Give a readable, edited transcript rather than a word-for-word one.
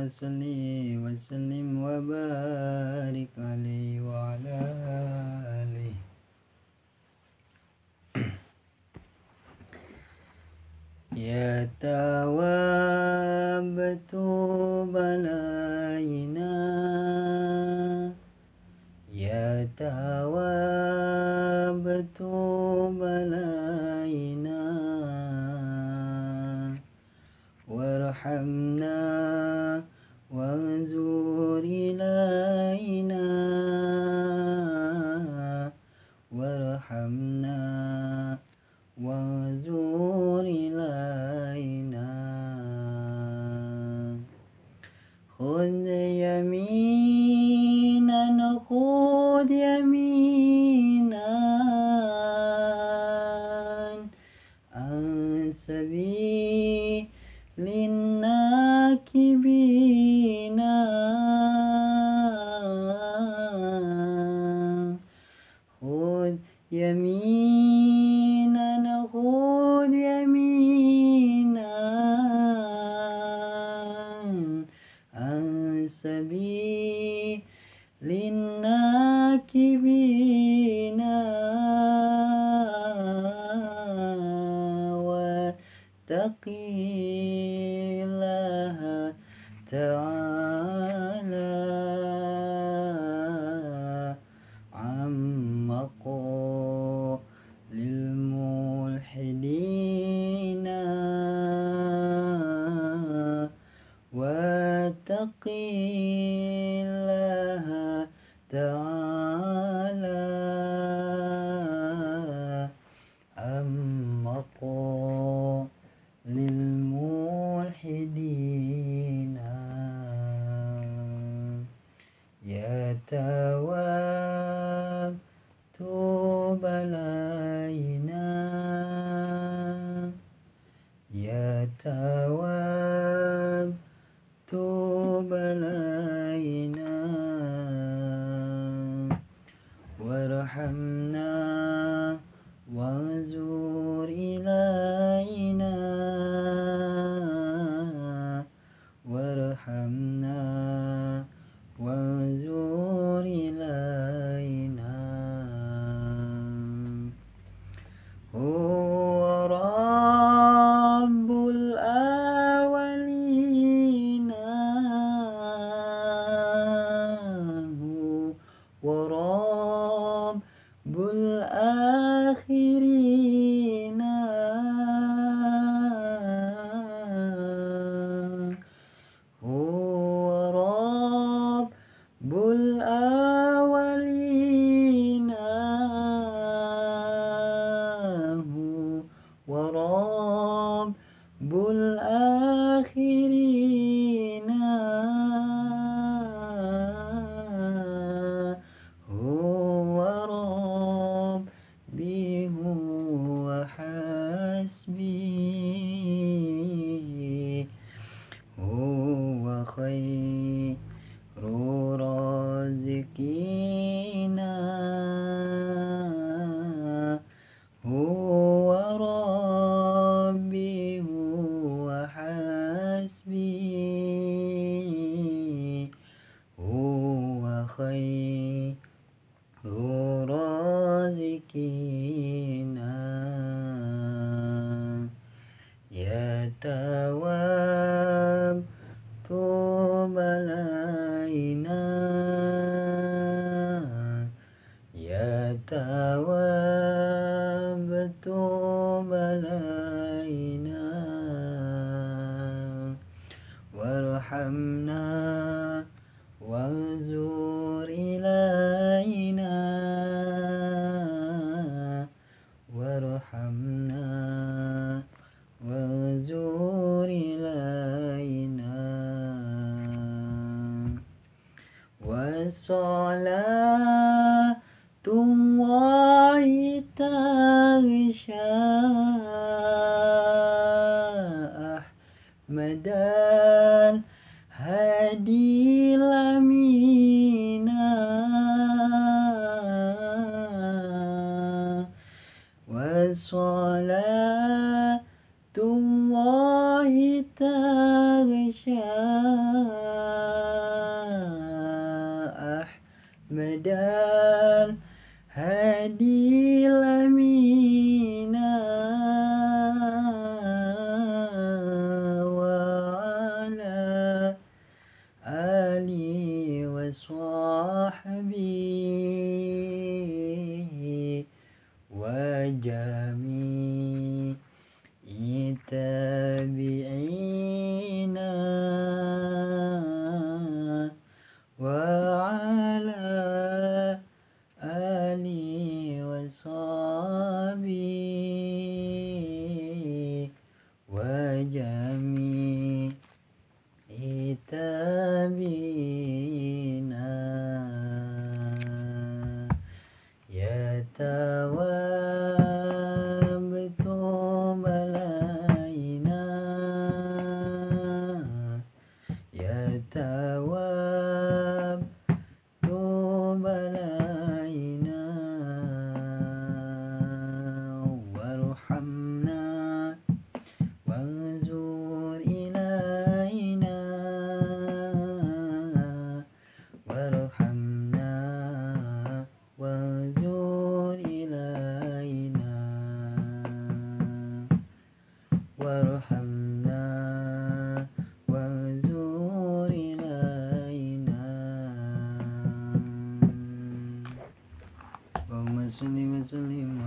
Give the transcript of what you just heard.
صلي وسلم وبارك عليه وعلى آله. يا تواب توب علينا، يا تواب توب علينا، وارحمنا وانظر إلينا، وارحمنا وانظر إلينا. خذ يمينا خذ يمينا عن سبيل الناكبين، خذ يمينا خذ يمينا عن سبيل الناكبين، واتق الله تعالى عما قال للملحدين، واتق الله تعالى عما قال للملحدين. يا تواب توب علينا، يا تواب توب علينا، وارحمنا وانظر إلينا، وارحمنا وانظر إلينا. هو رب الأولين، هو رب الآخرين، هو رب الأولين، هو رب الآخرين، هو ربي هو حسبي، هو خير رازقين، هو ربي هو حسبي، هو خير رازقين. يا تواب توب علينا، يا تواب توب علينا، وارحمنا وانظر إلينا، وارحمنا وانظر إلينا. وصلاة الله تغشى أحمد الهادي الأمين، وصلاة الله تغشى هدى الهادي الأمين وعلى آله وصحبه وجميع التابعين وعلى آله وصحبه وجميع التابعين يتوبتم علينا يتوبتم علينا وارحمنا وانظر إلينا وارحمنا وانظر إلينا وارحمنا وانظر إلينا اللهم صل وسلم